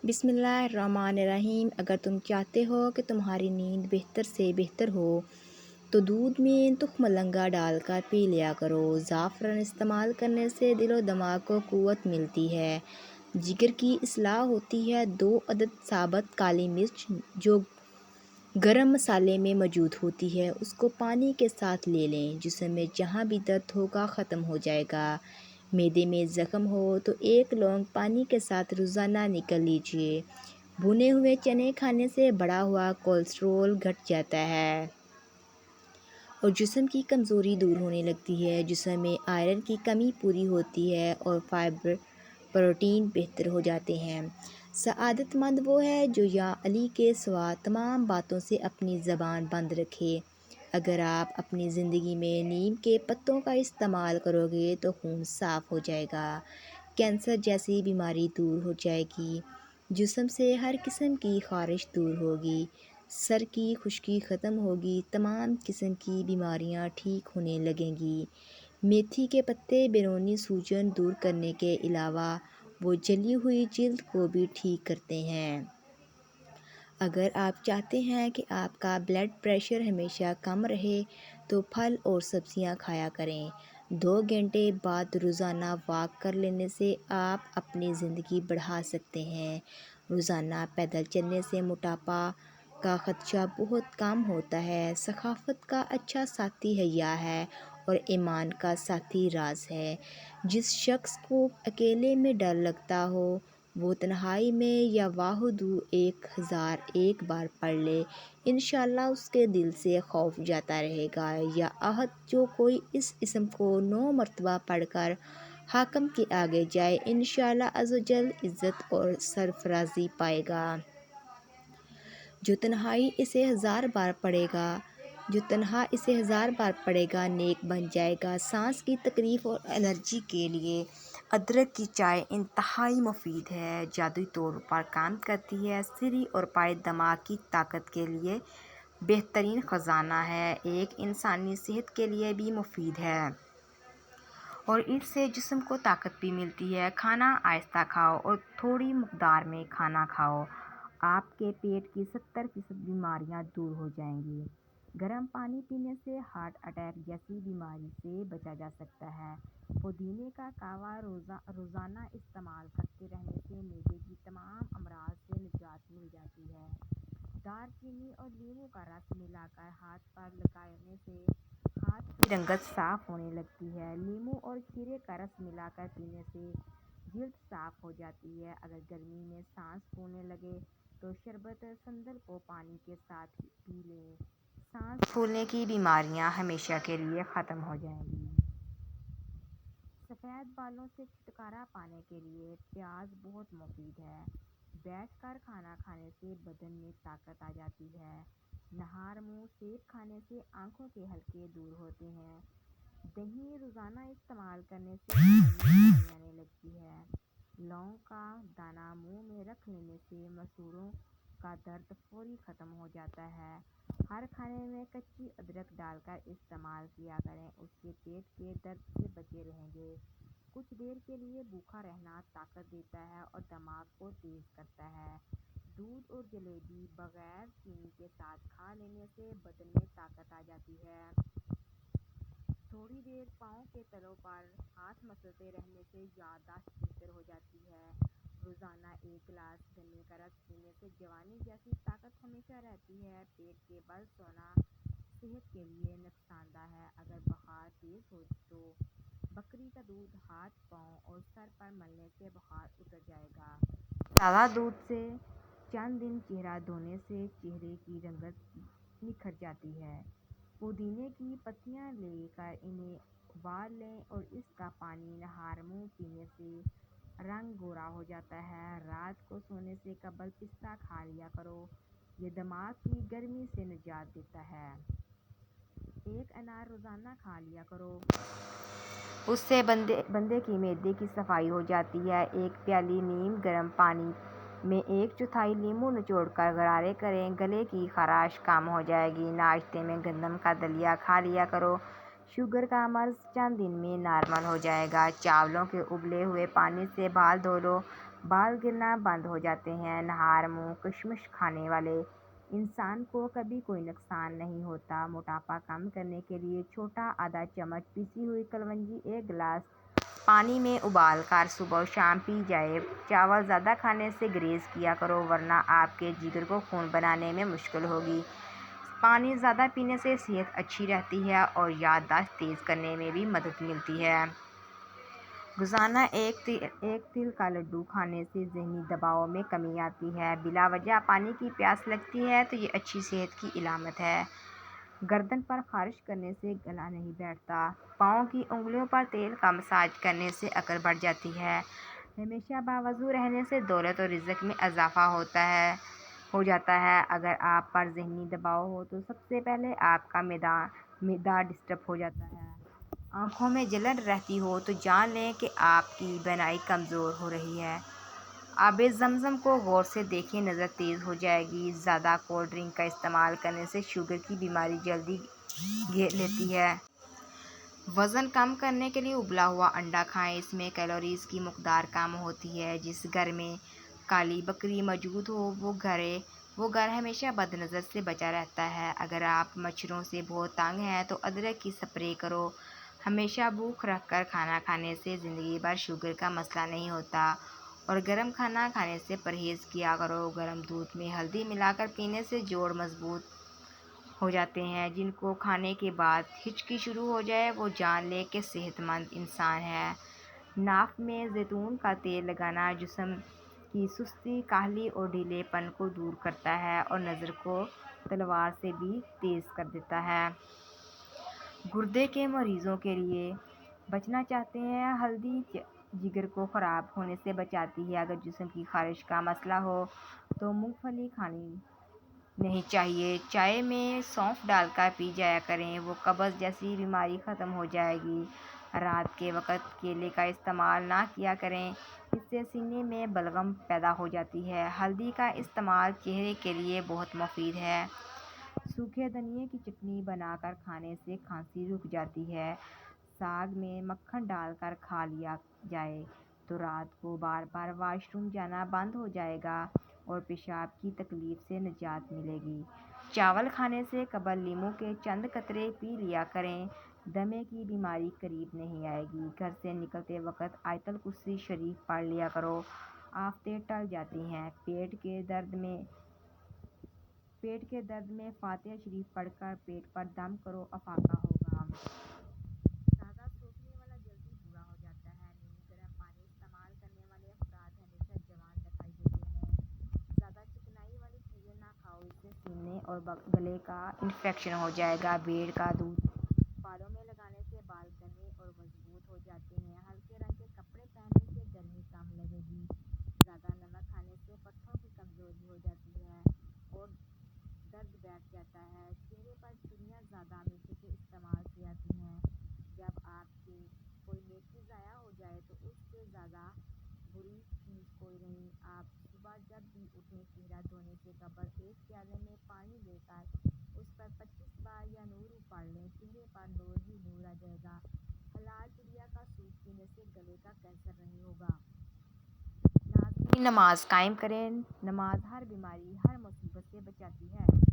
بسم اللہ الرحمن الرحیم۔ اگر تم چاہتے ہو کہ تمہاری نیند بہتر سے بہتر ہو تو دودھ میں تخم لنگا ڈال کر پی لیا کرو۔ زعفران استعمال کرنے سے دل و دماغ کو قوت ملتی ہے، جگر کی اصلاح ہوتی ہے۔ 2 عدد ثابت کالی مرچ جو گرم مسالے میں موجود ہوتی ہے، اس کو پانی کے ساتھ لے لیں۔ جسم میں جہاں بھی درد ہوگا ختم ہو جائے گا۔ معدے میں زخم ہو تو 1 لونگ پانی کے ساتھ روزانہ نگل لیجیے۔ بھنے ہوئے چنے کھانے سے بڑھا ہوا کولیسٹرول گھٹ جاتا ہے اور جسم کی کمزوری دور ہونے لگتی ہے۔ جسم میں آئرن کی کمی پوری ہوتی ہے اور فائبر پروٹین بہتر ہو جاتے ہیں۔ سعادت مند وہ ہے جو یا علی کے سوا تمام باتوں سے اپنی زبان بند رکھے۔ اگر آپ اپنی زندگی میں نیم کے پتوں کا استعمال کرو گے تو خون صاف ہو جائے گا، کینسر جیسی بیماری دور ہو جائے گی، جسم سے ہر قسم کی خارش دور ہوگی، سر کی خشکی ختم ہوگی، تمام قسم کی بیماریاں ٹھیک ہونے لگیں گی۔ میتھی کے پتے بیرونی سوجن دور کرنے کے علاوہ وہ جلی ہوئی جلد کو بھی ٹھیک کرتے ہیں۔ اگر آپ چاہتے ہیں کہ آپ کا بلڈ پریشر ہمیشہ کم رہے تو پھل اور سبزیاں کھایا کریں۔ 2 گھنٹے بعد روزانہ واک کر لینے سے آپ اپنی زندگی بڑھا سکتے ہیں۔ روزانہ پیدل چلنے سے موٹاپا کا خدشہ بہت کم ہوتا ہے۔ ثقافت کا اچھا ساتھی حیا ہے اور ایمان کا ساتھی راز ہے۔ جس شخص کو اکیلے میں ڈر لگتا ہو وہ تنہائی میں یا واحدہ 1001 بار پڑھ لے، انشاءاللہ اس کے دل سے خوف جاتا رہے گا۔ یا احد جو کوئی اس اسم کو 9 مرتبہ پڑھ کر حاکم کے آگے جائے، انشاءاللہ عزوجل عزت اور سرفرازی پائے گا۔ جو تنہا اسے 1000 بار پڑھے گا نیک بن جائے گا۔ سانس کی تکلیف اور الرجی کے لیے ادرک کی چائے انتہائی مفید ہے، جادوئی طور پر کام کرتی ہے۔ سری اور پائے دماغ کی طاقت کے لیے بہترین خزانہ ہے، ایک انسانی صحت کے لیے بھی مفید ہے اور اس سے جسم کو طاقت بھی ملتی ہے۔ کھانا آہستہ کھاؤ اور تھوڑی مقدار میں کھانا کھاؤ، آپ کے پیٹ کی 70% بیماریاں دور ہو جائیں گی۔ گرم پانی پینے سے ہارٹ اٹیک جیسی بیماری سے بچا جا سکتا ہے۔ پودینے کا قہوہ روزانہ استعمال کرتے رہنے سے معدے کی تمام امراض سے نجات مل جاتی ہے۔ دار چینی اور لیموں کا رس ملا کر ہاتھ پر لگانے سے ہاتھ کی رنگت صاف ہونے لگتی ہے۔ لیموں اور کھیرے کا رس ملا کر پینے سے جلد صاف ہو جاتی ہے۔ اگر گرمی میں سانس پھولنے لگے تو شربت سندل کو پانی کے ساتھ پی لیں، سانس پھولنے کی بیماریاں ہمیشہ کے لیے ختم ہو جائیں گی۔ سفید بالوں سے چھٹکارا پانے کے لیے پیاز بہت مفید ہے۔ بیٹھ کر کھانا کھانے سے بدن میں طاقت آ جاتی ہے۔ نہار منہ سیب کھانے سے آنکھوں کے حلقے دور ہوتے ہیں۔ دہی روزانہ استعمال کرنے سے بدن میں پانی آنے لگتی ہے۔ لونگ کا دانہ منہ میں رکھ لینے سے مسوڑھوں کا درد فوری ختم ہو جاتا ہے۔ ہر کھانے میں کچی ادرک ڈال کر استعمال کیا کریں، اس سے پیٹ کے درد سے بچے رہیں گے۔ کچھ دیر کے لیے بھوکا رہنا طاقت دیتا ہے اور دماغ کو تیز کرتا ہے۔ دودھ اور جلیبی بغیر چینی کے ساتھ کھا لینے سے بدن میں طاقت آ جاتی ہے۔ تھوڑی دیر پاؤں کے تلوں پر ہاتھ مسلتے رہنے سے یادداشت بہتر ہو جاتی ہے۔ روزانہ 1 گلاس گنے کا رس پینے سے جوانی جیسی طاقت ہمیشہ رہتی ہے۔ پیٹ کے بل سونا صحت کے لیے نقصان دہ ہے۔ اگر بخار تیز ہو تو بکری کا دودھ ہاتھ، پاؤں اور سر پر ملنے سے بخار اتر جائے گا۔ تازہ دودھ سے چند دن چہرہ دھونے سے چہرے کی رنگت نکھر جاتی ہے۔ پودینے کی پتیاں لے کر انہیں ابال لیں اور اس کا پانی نہار منہ پینے سے رنگ گورا ہو جاتا ہے۔ رات کو سونے سے قبل پستہ کھا لیا کرو، یہ دماغ کی گرمی سے نجات دیتا ہے۔ 1 انار روزانہ کھا لیا کرو، اس سے بندے کی معدے کی صفائی ہو جاتی ہے۔ 1 پیالی نیم گرم پانی میں 1/4 لیموں نچوڑ کر غرارے کریں، گلے کی خراش کم ہو جائے گی۔ ناشتے میں گندم کا دلیا کھا لیا کرو، شوگر کا مرض چند دن میں نارمل ہو جائے گا۔ چاولوں کے ابلے ہوئے پانی سے بال دھو لو، بال گرنا بند ہو جاتے ہیں۔ نہار منہ کشمش کھانے والے انسان کو کبھی کوئی نقصان نہیں ہوتا۔ موٹاپا کم کرنے کے لیے چھوٹا آدھا چمچ پیسی ہوئی کلونجی ایک گلاس پانی میں ابال کر صبح و شام پی جائے۔ چاول زیادہ کھانے سے گریز کیا کرو ورنہ آپ کے جگر کو خون بنانے میں مشکل ہوگی۔ پانی زیادہ پینے سے صحت اچھی رہتی ہے اور یادداشت تیز کرنے میں بھی مدد ملتی ہے۔ روزانہ ایک تل کا لڈو کھانے سے ذہنی دباؤ میں کمی آتی ہے۔ بلا وجہ پانی کی پیاس لگتی ہے تو یہ اچھی صحت کی علامت ہے۔ گردن پر خارش کرنے سے گلا نہیں بیٹھتا۔ پاؤں کی انگلیوں پر تیل کا مساج کرنے سے اکڑ بڑھ جاتی ہے۔ ہمیشہ باوضو رہنے سے دولت اور رزق میں اضافہ ہو جاتا ہے۔ اگر آپ پر ذہنی دباؤ ہو تو سب سے پہلے آپ کا معدہ ڈسٹرب ہو جاتا ہے۔ آنکھوں میں جلن رہتی ہو تو جان لیں کہ آپ کی بینائی کمزور ہو رہی ہے۔ آب زمزم کو غور سے دیکھیں، نظر تیز ہو جائے گی۔ زیادہ کولڈ ڈرنک کا استعمال کرنے سے شوگر کی بیماری جلدی گھیر لیتی ہے۔ وزن کم کرنے کے لیے ابلا ہوا انڈا کھائیں، اس میں کیلوریز کی مقدار کم ہوتی ہے۔ جس گھر میں کالی بکری موجود ہو وہ گھر ہمیشہ بد نظر سے بچا رہتا ہے۔ اگر آپ مچھروں سے بہت تنگ ہیں تو ادرک کی سپرے کرو۔ ہمیشہ بھوک رکھ کر کھانا کھانے سے زندگی بھر شوگر کا مسئلہ نہیں ہوتا اور گرم کھانا کھانے سے پرہیز کیا کرو۔ گرم دودھ میں ہلدی ملا کر پینے سے جوڑ مضبوط ہو جاتے ہیں۔ جن کو کھانے کے بعد ہچکی شروع ہو جائے وہ جان لے کہ صحت مند انسان ہے۔ ناف میں زیتون کا تیل لگانا جسم کی سستی، کاہلی اور ڈھیلے پن کو دور کرتا ہے اور نظر کو تلوار سے بھی تیز کر دیتا ہے۔ گردے کے مریضوں کے لیے بچنا چاہتے ہیں؟ ہلدی جگر کو خراب ہونے سے بچاتی ہے۔ اگر جسم کی خارش کا مسئلہ ہو تو مونگ پھلی کھانی نہیں چاہیے۔ چائے میں سونف ڈال کر پی جایا کریں، وہ قبض جیسی بیماری ختم ہو جائے گی۔ رات کے وقت کیلے کا استعمال نہ کیا کریں، اس سے سینے میں بلغم پیدا ہو جاتی ہے۔ ہلدی کا استعمال چہرے کے لیے بہت مفید ہے۔ سوکھے دھنیے کی چٹنی بنا کر کھانے سے کھانسی رک جاتی ہے۔ ساگ میں مکھن ڈال کر کھا لیا جائے تو رات کو بار بار واش روم جانا بند ہو جائے گا اور پیشاب کی تکلیف سے نجات ملے گی۔ چاول کھانے سے قبل لیموں کے چند قطرے پی لیا کریں، دمے کی بیماری قریب نہیں آئے گی۔ گھر سے نکلتے وقت آیت الکرسی شریف پڑھ لیا کرو، آفتیں ٹل جاتی ہیں۔ پیٹ کے درد میں فاتحہ شریف پڑھ کر پیٹ پر دم کرو، افاقہ ہوگا۔ زیادہ سوکھنے والا جلدی بوڑھا ہو جاتا ہے۔ نیمبو گرم پانی استعمال کرنے والے افراد ہمیشہ جوان دکھائی دیتے ہیں۔ زیادہ چکنائی والی چیزیں نہ کھاؤ، اس سے سینے اور گلے کا انفیکشن ہو جائے گا۔ بیڑ کا دودھ بالوں میں لگانے سے بال گھنے اور مضبوط ہو جاتے ہیں۔ ہلکے رنگ کے کپڑے پہننے سے گرمی کم لگے گی۔ زیادہ نمک کھانے سے پٹھوں کی کمزوری ہو جاتی ہے اور درد بیٹھ جاتا ہے۔ چہرے پر چڑیاں زیادہ میٹھے کے استعمال سے آتی ہیں۔ جب آپ کی کوئی نیکی ضائع ہو جائے تو اس سے زیادہ بری چیز کوئی نہیں۔ آپ صبح جب بھی اٹھیں چہرہ دھونے سے قبل ایک پیالے میں پانی لے کر اس پر 25 بار یا نور پڑھ لیں، چہرے پر نور ہی نور آ جائے گا۔ حلال چڑیا کا سوپ پینے سے گلے کا کینسر نہیں ہوگا۔ ناظرین، نماز قائم کریں۔ نماز ہر بیماری، ہر مصیبت سے بچاتی ہے۔